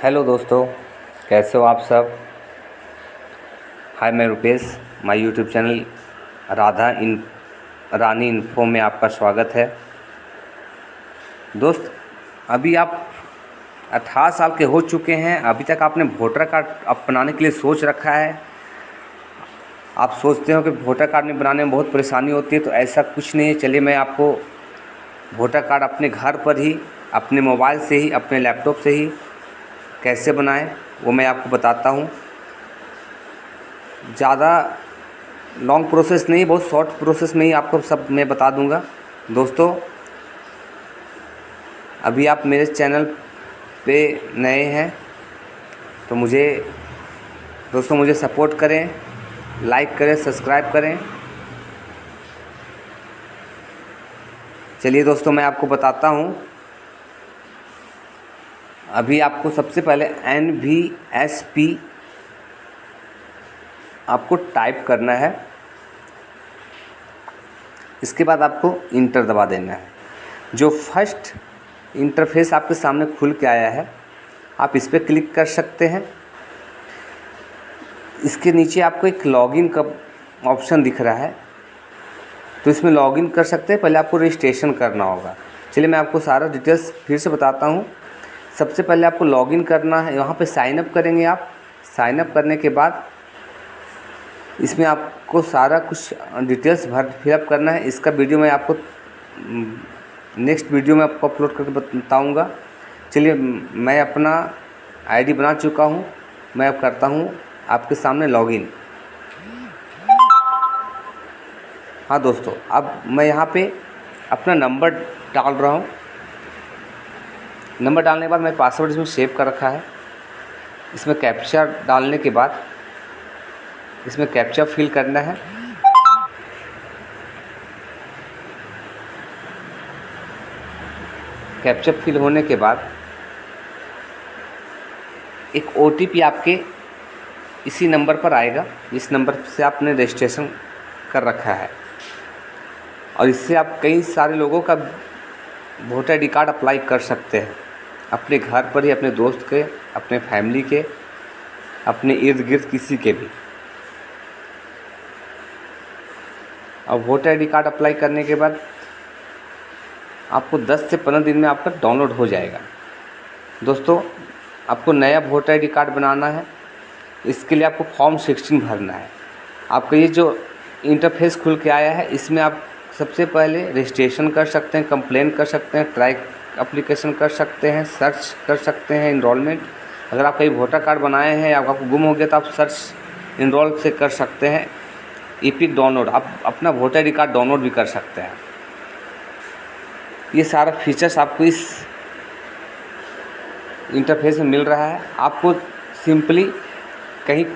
Hello दोस्तों, कैसे हो आप सब। हाय, मैं Rupesh. My YouTube channel Rani info में आपका स्वागत है। दोस्त, अभी आप 18 साल के हो चुके हैं, अभी तक आपने वोटर कार्ड बनाने के लिए सोच रखा है। आप सोचते हो कि वोटर कार्ड में बनाने में बहुत परेशानी होती है, तो ऐसा कुछ नहीं है। चलिए, मैं आपको वोटर कार्ड अपने घर पर ही, अपने मोबाइल से ही, अपने लैपटॉप से ही कैसे बनाएं वो मैं आपको बताता हूं। ज़्यादा लॉन्ग प्रोसेस नहीं, बहुत शॉर्ट प्रोसेस में ही आपको सब मैं बता दूंगा। दोस्तों, अभी आप मेरे चैनल पे नए हैं तो मुझे सपोर्ट करें, लाइक करें, सब्सक्राइब करें। चलिए दोस्तों, मैं आपको बताता हूं। अभी आपको सबसे पहले NVSP आपको टाइप करना है। इसके बाद आपको इंटर दबा देना है। जो फर्स्ट इंटरफेस आपके सामने खुल के आया है, आप इस पर क्लिक कर सकते हैं। इसके नीचे आपको एक लॉगिन का ऑप्शन दिख रहा है, तो इसमें लॉगिन कर सकते हैं। पहले आपको रजिस्ट्रेशन करना होगा। चलिए, मैं आपको सारा डिटेल्स फिर से बताता हूँ। सबसे पहले आपको लॉगिन करना है, यहाँ पे साइन अप करेंगे आप। साइन अप करने के बाद इसमें आपको सारा कुछ डिटेल्स फिलअप करना है। इसका वीडियो मैं आपको नेक्स्ट वीडियो में आपको अपलोड करके बताऊँगा। चलिए, मैं अपना आईडी बना चुका हूँ। मैं अब करता हूँ आपके सामने लॉगिन। हाँ दोस्तों, अब मैं यहाँ पे अपना नंबर डाल रहा हूँ। नंबर डालने के बाद मैं पासवर्ड इसमें सेव कर रखा है। इसमें कैप्चा डालने के बाद इसमें कैप्चा फिल करना है। कैप्चा फिल होने के बाद एक OTP आपके इसी नंबर पर आएगा, इस नंबर से आपने रजिस्ट्रेशन कर रखा है। और इससे आप कई सारे लोगों का voter I D card apply कर सकते हैं, अपने घर पर ही, अपने दोस्त के, अपने फैमिली के, अपने इर्द गिर्द किसी के भी। अब voter I D card apply करने के बाद आपको 10 से 15 दिन में आपका डाउनलोड हो जाएगा। दोस्तों, आपको नया वोटर आई डी कार्ड बनाना है। इसके लिए आपको फॉर्म 16 भरना है। आपका ये जो इंटरफेस खुल के आया है, इसमें आप सबसे पहले रजिस्ट्रेशन कर सकते हैं, कंप्लेन कर सकते हैं, ट्राई एप्लीकेशन कर सकते हैं, सर्च कर सकते हैं, इनरोलमेंट। अगर आप कहीं वोटर कार्ड बनाए हैं या आपको गुम हो गया तो आप सर्च इनरोल से कर सकते हैं। ईपिक डाउनलोड, आप अपना voter I D card download भी कर सकते हैं। ये सारा फीचर्स आपको इस इंटरफेस में मिल रहा है। आपको सिंपली कहीं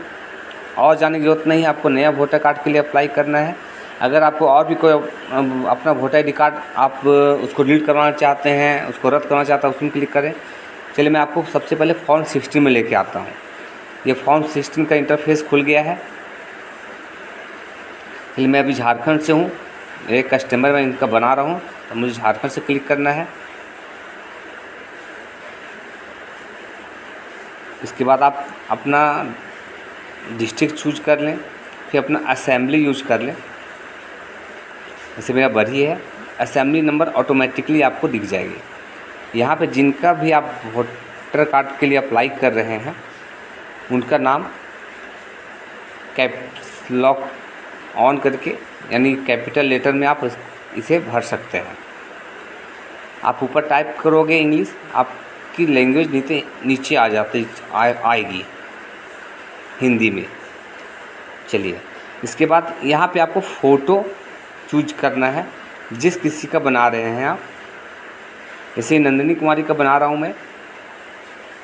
और जाने की ज़रूरत नहीं है। आपको नया वोटर कार्ड के लिए अप्लाई करना है। अगर आपको और भी कोई अपना वोटर आई डी कार्ड आप उसको डिलीट करवाना चाहते हैं, उसको रद्द करना चाहते हैं, उसमें क्लिक करें। चलिए, मैं आपको सबसे पहले फॉर्म 16 में लेके आता हूँ। ये फॉर्म 16 का इंटरफेस खुल गया है। चलिए, मैं अभी झारखंड से हूँ, एक कस्टमर मैं इनका बना रहा हूँ, तो मुझे झारखंड से क्लिक करना है। इसके बाद आप अपना डिस्ट्रिक्ट चूज कर लें, फिर अपना असेंबली यूज कर लें। जैसे मेरा बरही है, असेंबली नंबर ऑटोमेटिकली आपको दिख जाएगी। यहाँ पे जिनका भी आप वोटर कार्ड के लिए अप्लाई कर रहे हैं, उनका नाम कैप्स लॉक ऑन करके, यानी कैपिटल लेटर में आप इसे भर सकते हैं। आप ऊपर टाइप करोगे इंग्लिश, आपकी लैंग्वेज नीचे आएगी हिंदी में। चलिए, इसके बाद यहाँ पे आपको फ़ोटो चूज करना है, जिस किसी का बना रहे हैं आप। जैसे नंदिनी कुमारी का बना रहा हूँ मैं।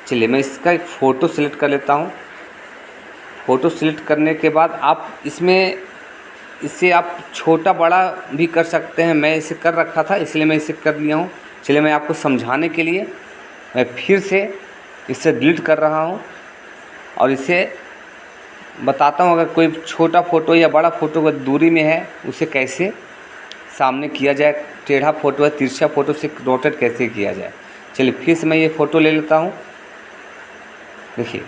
चलिए, मैं इसका एक फ़ोटो सिलेक्ट कर लेता हूँ। फ़ोटो सिलेक्ट करने के बाद आप इसे आप छोटा बड़ा भी कर सकते हैं। मैं इसे कर रखा था, इसलिए मैं इसे कर लिया हूँ। चलिए, मैं आपको समझाने के लिए मैं फिर से इसे डिलीट कर रहा हूँ और इसे बताता हूँ। अगर कोई छोटा फ़ोटो या बड़ा फ़ोटो अगर दूरी में है, उसे कैसे सामने किया जाए, टेढ़ा फ़ोटो है, तिरछा फ़ोटो से रोटेट कैसे किया जाए। चलिए, फिर से मैं ये फ़ोटो ले लेता हूँ। देखिए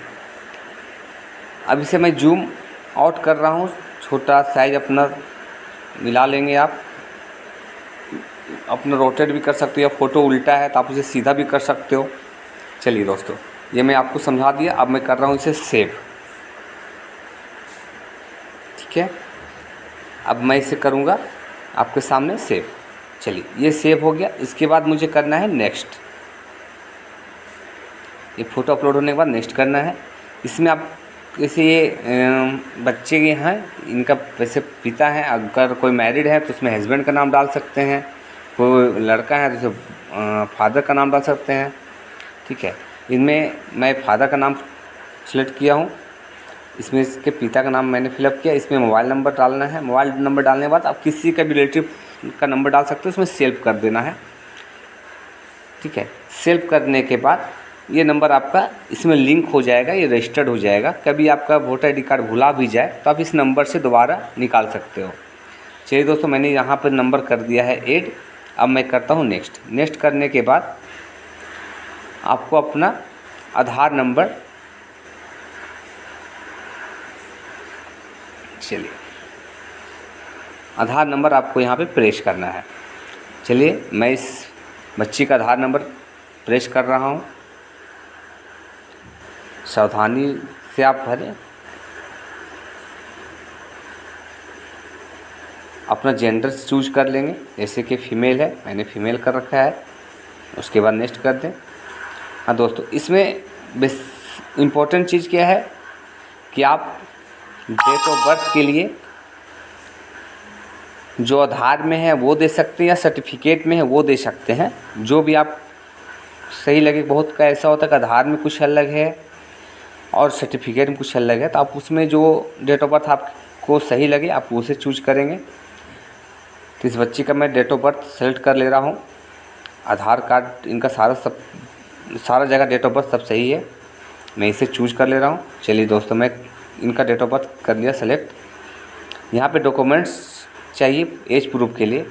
अब इसे मैं जूम आउट कर रहा हूँ, छोटा साइज अपना मिला लेंगे आप। अपना रोटेट भी कर सकते हो, या फ़ोटो उल्टा है तो आप उसे सीधा भी कर सकते हो। चलिए दोस्तों, ये मैं आपको समझा दिया। अब मैं कर रहा हूँ इसे सेव। ठीक है, अब मैं इसे करूँगा आपके सामने सेव। चलिए ये सेव हो गया। इसके बाद मुझे करना है नेक्स्ट। ये फ़ोटो अपलोड होने के बाद नेक्स्ट करना है। इसमें आप जैसे ये बच्चे ये हैं, इनका वैसे पिता है, अगर कोई मैरिड है तो उसमें हस्बैंड का नाम डाल सकते हैं, कोई लड़का है तो उसे फादर का नाम डाल सकते हैं। ठीक है, इनमें मैं फादर का नाम सेलेक्ट किया हूँ। इसमें इसके पिता का नाम मैंने फिलअप किया। इसमें मोबाइल नंबर डालना है। मोबाइल नंबर डालने के बाद आप किसी का भी रिलेटिव का नंबर डाल सकते हो, इसमें सेव कर देना है। ठीक है, सेव करने के बाद ये नंबर आपका इसमें लिंक हो जाएगा, ये रजिस्टर्ड हो जाएगा। कभी आपका वोटर ID कार्ड भुला भी जाए तो आप इस नंबर से दोबारा निकाल सकते हो। चलिए दोस्तों, मैंने यहाँ पर नंबर कर दिया है ऐड। अब मैं करता हूँ नेक्स्ट। नेक्स्ट करने के बाद आपको अपना आधार नंबर, चलिए आधार नंबर आपको यहाँ पे प्रेस करना है। चलिए मैं इस बच्ची का आधार नंबर प्रेस कर रहा हूँ। सावधानी से आप भरें। अपना जेंडर चूज कर लेंगे, जैसे कि फ़ीमेल है, मैंने फ़ीमेल कर रखा है। उसके बाद नेक्स्ट कर दें। हाँ दोस्तों, इसमें बेस इम्पोर्टेंट चीज़ क्या है कि आप डेट ऑफ बर्थ के लिए जो आधार में है वो दे सकते हैं, या सर्टिफिकेट में है वो दे सकते हैं, जो भी आप सही लगे। बहुत का ऐसा होता है कि आधार में कुछ अलग है और सर्टिफिकेट में कुछ अलग है, तो आप उसमें जो डेट ऑफ बर्थ आपको सही लगे आप उसे चूज करेंगे। तो इस बच्ची का मैं डेट ऑफ बर्थ सेलेक्ट कर ले रहा हूँ। आधार कार्ड इनका सारा जगह डेट ऑफ बर्थ सब सही है, मैं इसे चूज कर ले रहा हूँ। चलिए दोस्तों, मैं इनका डेट ऑफ बर्थ कर लिया सेलेक्ट। यहाँ पे डॉक्यूमेंट्स चाहिए एज प्रूफ के लिए।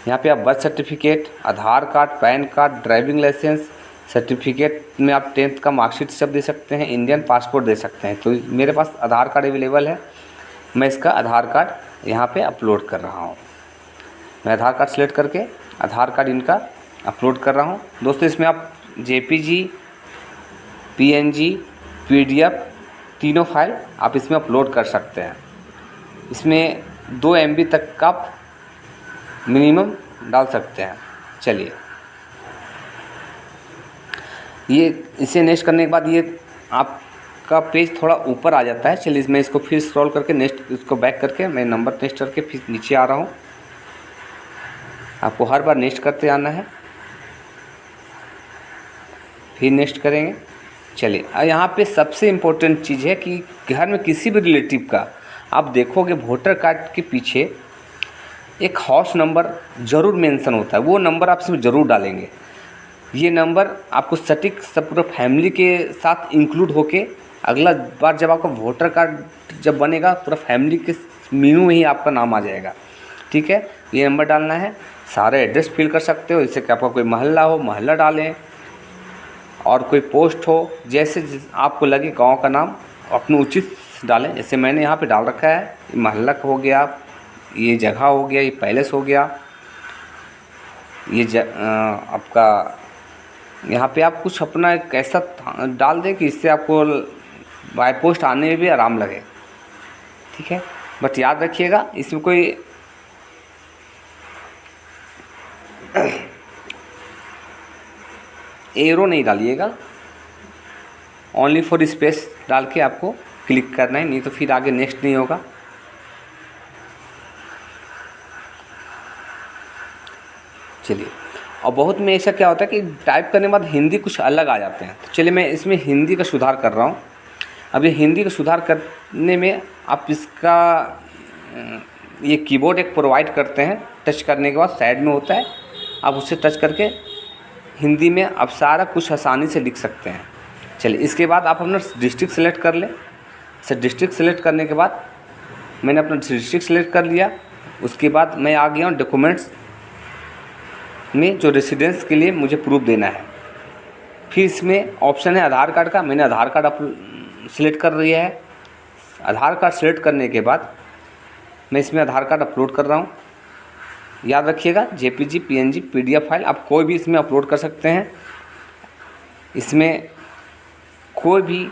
यहाँ पे आप birth certificate, Aadhaar card, PAN card, driving licence, certificate में आप 10th का मार्कशीट सब दे सकते हैं, इंडियन पासपोर्ट दे सकते हैं। तो मेरे पास आधार कार्ड अवेलेबल है, मैं इसका आधार कार्ड यहाँ पे अपलोड कर रहा हूँ। मैं आधार कार्ड सेलेक्ट करके आधार कार्ड इनका अपलोड कर रहा हूँ। दोस्तों, इसमें आप JPG, PNG, PDF तीनों फाइल आप इसमें अपलोड कर सकते हैं। इसमें 2 MB तक का आप मिनिमम डाल सकते हैं। चलिए ये इसे नेक्स्ट करने के बाद ये आपका पेज थोड़ा ऊपर आ जाता है। चलिए मैं इसको फिर स्क्रॉल करके नेक्स्ट इसको बैक करके मैं नंबर नेक्स्ट करके फिर नीचे आ रहा हूँ। आपको हर बार नेक्स्ट करते आना है, फिर नेक्स्ट करेंगे। चलिए यहाँ पे सबसे इम्पोर्टेंट चीज़ है कि घर में किसी भी रिलेटिव का आप देखोगे वोटर कार्ड के पीछे एक हाउस नंबर ज़रूर मेंशन होता है, वो नंबर आप इसमें ज़रूर डालेंगे। ये नंबर आपको सटीक सब पूरा फैमिली के साथ इंक्लूड होके अगला बार जब आपका वोटर कार्ड जब बनेगा पूरा फैमिली के मेनू में ही आपका नाम आ जाएगा। ठीक है, ये नंबर डालना है। सारे एड्रेस फिल कर सकते हो, जैसे कि आपका कोई मोहल्ला हो मोहल्ला डालें, और कोई पोस्ट हो, जैसे आपको लगे गांव का नाम अपने उचित डालें। जैसे मैंने यहाँ पे डाल रखा है, मोहल्ला हो गया, ये जगह हो गया, ये पैलेस हो गया, ये आपका यहाँ पे आप कुछ अपना एक ऐसा डाल दें कि इससे आपको बाय पोस्ट आने में भी आराम लगे। ठीक है, बट याद रखिएगा इसमें कोई एरो नहीं डालिएगा, ओनली फॉर स्पेस डाल के आपको क्लिक करना है, नहीं तो फिर आगे नेक्स्ट नहीं होगा। चलिए, और बहुत में ऐसा क्या होता है कि टाइप करने के बाद हिंदी कुछ अलग आ जाते हैं। तो चलिए मैं इसमें हिंदी का सुधार कर रहा हूँ। अब ये हिंदी का सुधार करने में आप इसका ये कीबोर्ड एक प्रोवाइड करते हैं, टच करने के बाद साइड में होता है, आप उससे टच करके हिंदी में आप सारा कुछ आसानी से लिख सकते हैं। चलिए इसके बाद आप अपना डिस्ट्रिक्ट सेलेक्ट कर लें। डिस्ट्रिक्ट सेलेक्ट करने के बाद मैंने अपना डिस्ट्रिक्ट सेलेक्ट कर लिया। उसके बाद मैं आ गया हूँ डॉक्यूमेंट्स में, जो रेसिडेंस के लिए मुझे प्रूफ देना है। फिर इसमें ऑप्शन है आधार कार्ड का, मैंने आधार कार्ड सिलेक्ट कर लिया है। आधार कार्ड सिलेक्ट करने के बाद मैं इसमें आधार कार्ड अपलोड कर रहा हूँ। याद रखिएगा जेपीजी, पीएनजी, पीडीएफ फाइल आप कोई भी इसमें अपलोड कर सकते हैं। इसमें कोई भी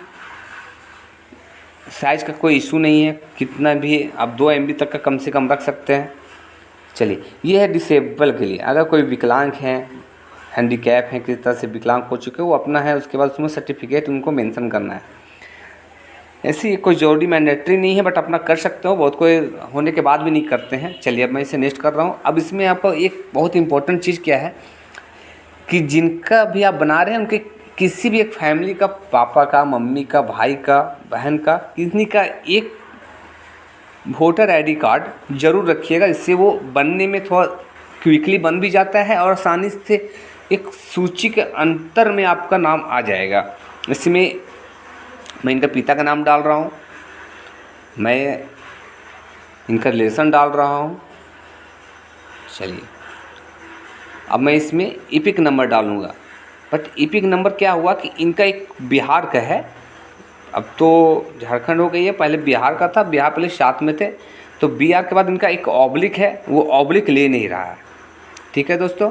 साइज़ का कोई इशू नहीं है, कितना भी आप 2 MB तक का कम से कम रख सकते हैं। चलिए, ये है डिसेबल के लिए। अगर कोई विकलांग हैं, हैंडीकैप हैं, किसी तरह से विकलांग हो चुके वो अपना है, उसके बाद उसमें सर्टिफिकेट उनको मेंशन करना है। ऐसी कोई जरूरी मैंडेटरी नहीं है, बट अपना कर सकते हो, बहुत कोई होने के बाद भी नहीं करते हैं। चलिए, अब मैं इसे नेक्स्ट कर रहा हूँ। अब इसमें आपको एक बहुत इंपॉर्टेंट चीज़ क्या है कि जिनका भी आप बना रहे हैं उनके किसी भी एक फैमिली का, पापा का, मम्मी का, भाई का, बहन का, किसी का एक वोटर ID कार्ड ज़रूर रखिएगा। इससे वो बनने में थोड़ा क्विकली बन भी जाता है और आसानी से एक सूची के अंतर में आपका नाम आ जाएगा। इसमें मैं इनका पिता का नाम डाल रहा हूँ, मैं इनका रिलेशन डाल रहा हूँ। चलिए, अब मैं इसमें इपिक नंबर डालूँगा। बट इपिक नंबर क्या हुआ कि इनका एक बिहार का है, अब तो झारखंड हो गई है, पहले बिहार का था, बिहार पहले साथ में थे, तो बिहार के बाद इनका एक ऑब्लिक है, वो ऑब्लिक ले नहीं रहा है। ठीक है दोस्तों,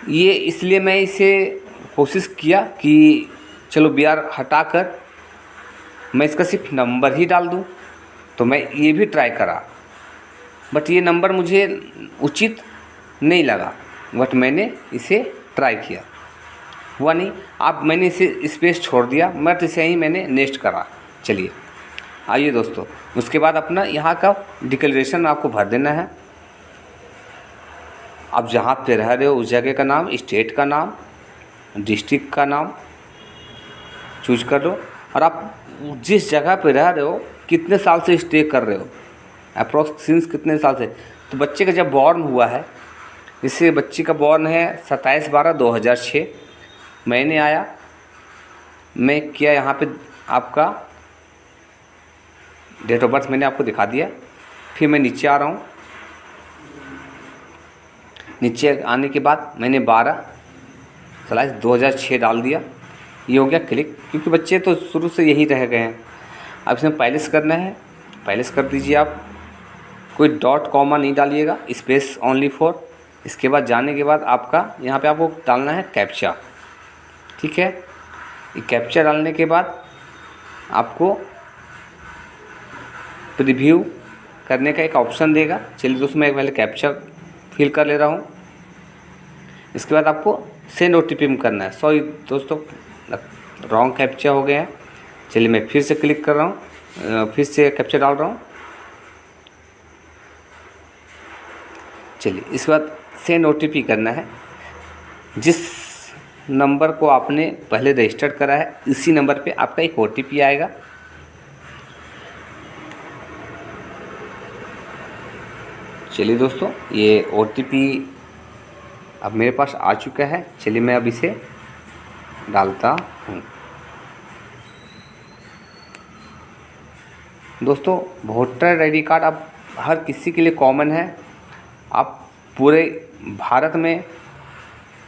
ये इसलिए मैं इसे कोशिश किया कि चलो बिहार हटाकर मैं इसका सिर्फ नंबर ही डाल दूं, तो मैं ये भी ट्राई करा, बट ये नंबर मुझे उचित नहीं लगा, बट मैंने इसे ट्राई किया, हुआ नहीं। अब मैंने इसे स्पेस छोड़ दिया, बट इसे ही मैंने नेक्स्ट करा। चलिए आइए दोस्तों, उसके बाद अपना यहाँ का डिक्लेरेशन आपको भर देना है। आप जहाँ पे रह रहे हो उस जगह का नाम, स्टेट का नाम, डिस्ट्रिक्ट का नाम चूज कर लो, और आप जिस जगह पे रह रहे हो कितने साल से स्टे कर रहे हो, अप्रोक्सिमेट कितने साल से। तो बच्चे का जब बॉर्न हुआ है, इससे बच्चे का बॉर्न है 27/12/2006, मैंने आया, मैं किया यहाँ पे आपका डेट ऑफ बर्थ मैंने आपको दिखा दिया। फिर मैं नीचे आ रहा हूँ, नीचे आने के बाद मैंने 12/2006 डाल दिया। ये हो गया क्लिक, क्योंकि बच्चे तो शुरू से यही रह गए हैं। अब इसमें पैलेस करना है, पैलेस कर दीजिए आप, कोई डॉट कॉमा नहीं डालिएगा, स्पेस ओनली फॉर। इसके बाद जाने के बाद आपका यहाँ पे आपको डालना है कैप्चा। ठीक है, ये कैप्चा डालने के बाद आपको प्रीव्यू करने का एक ऑप्शन देगा। चलिए दोस्तों, मैं पहले कैप्चा फिल कर ले रहा हूँ। इसके बाद आपको सेंड OTP करना है। सॉरी दोस्तों, रॉन्ग कैप्चा हो गया है। चलिए मैं फिर से क्लिक कर रहा हूँ, फिर से कैप्चा डाल रहा हूँ। चलिए, इसके बाद सेंड OTP करना है। जिस नंबर को आपने पहले रजिस्टर्ड करा है, इसी नंबर पे आपका एक OTP आएगा। चलिए दोस्तों, ये OTP अब मेरे पास आ चुका है। चलिए मैं अब इसे डालता हूँ। दोस्तों, वोटर ID कार्ड अब हर किसी के लिए कॉमन है। आप पूरे भारत में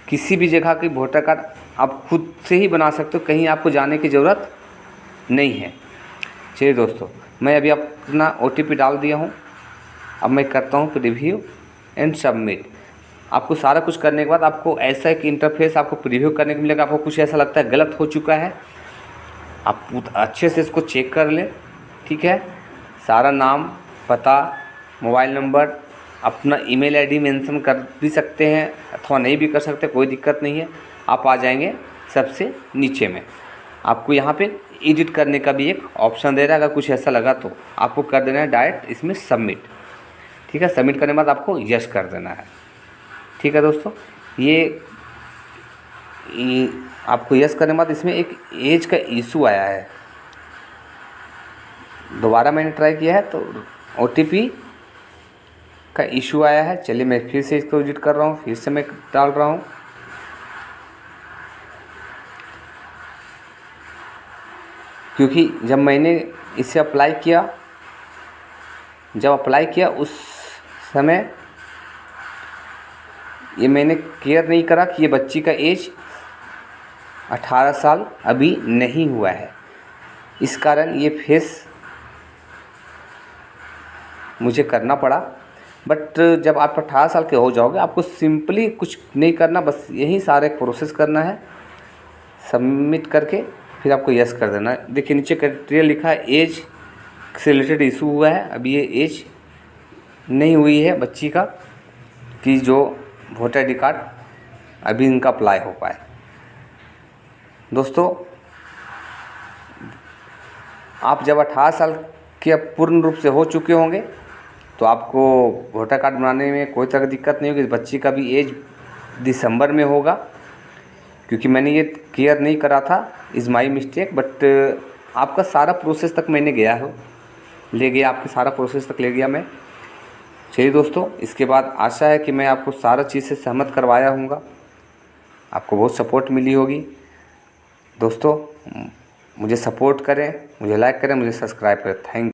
किसी भी जगह की वोटर कार्ड आप खुद से ही बना सकते हो, कहीं आपको जाने की ज़रूरत नहीं है। चलिए दोस्तों, मैं अभी अपना OTP डाल दिया हूँ। अब मैं करता हूँ प्रीव्यू एंड सबमिट। आपको सारा कुछ करने के बाद आपको ऐसा एक इंटरफेस आपको प्रीव्यू करने को मिलेगा। आपको कुछ ऐसा लगता है गलत हो चुका है, आप अच्छे से इसको चेक कर लें। ठीक है, सारा नाम, पता, मोबाइल नंबर, अपना ईमेल ID मेंशन कर भी सकते हैं अथवा नहीं भी कर सकते, कोई दिक्कत नहीं है। आप आ जाएंगे सबसे नीचे में, आपको यहाँ पे एडिट करने का भी एक ऑप्शन दे रहा है। अगर कुछ ऐसा लगा तो आपको कर देना है डायरेक्ट इसमें सबमिट। ठीक है, सबमिट करने के बाद आपको यस कर देना है। ठीक है दोस्तों, ये आपको यस करने के बाद इसमें एक एज का इशू आया है। दोबारा मैंने ट्राई किया है तो OTP का इशू आया है। चलिए मैं फिर से इसको एडिट कर रहा हूँ, फिर से मैं डाल रहा हूँ। क्योंकि जब मैंने इसे अप्लाई किया उस समय ये मैंने केयर नहीं करा कि ये बच्ची का एज 18 साल अभी नहीं हुआ है, इस कारण ये फेस मुझे करना पड़ा। बट जब आप 18 साल के हो जाओगे आपको सिंपली कुछ नहीं करना, बस यही सारे प्रोसेस करना है, सबमिट करके फिर आपको यस कर देना है। देखिए नीचे क्राइटेरिया लिखा है, एज से रिलेटेड इशू हुआ है, अभी ये एज नहीं हुई है बच्ची का कि जो वोटर आई डी कार्ड अभी इनका अप्लाई हो पाए। दोस्तों आप जब 18 साल के पूर्ण रूप से हो चुके होंगे तो आपको वोटर कार्ड बनाने में कोई तरह की दिक्कत नहीं होगी। बच्ची का भी एज दिसंबर में होगा, क्योंकि मैंने ये क्लियर नहीं करा था, इज़ माई मिस्टेक। बट आपका सारा प्रोसेस तक मैंने गया हो, ले गया, आपके सारा प्रोसेस तक ले गया मैं। चलिए दोस्तों, इसके बाद आशा है कि मैं आपको सारा चीज़ से सहमत करवाया हूँगा, आपको बहुत सपोर्ट मिली होगी। दोस्तों मुझे सपोर्ट करें, मुझे लाइक करें, मुझे सब्सक्राइब करें। थैंक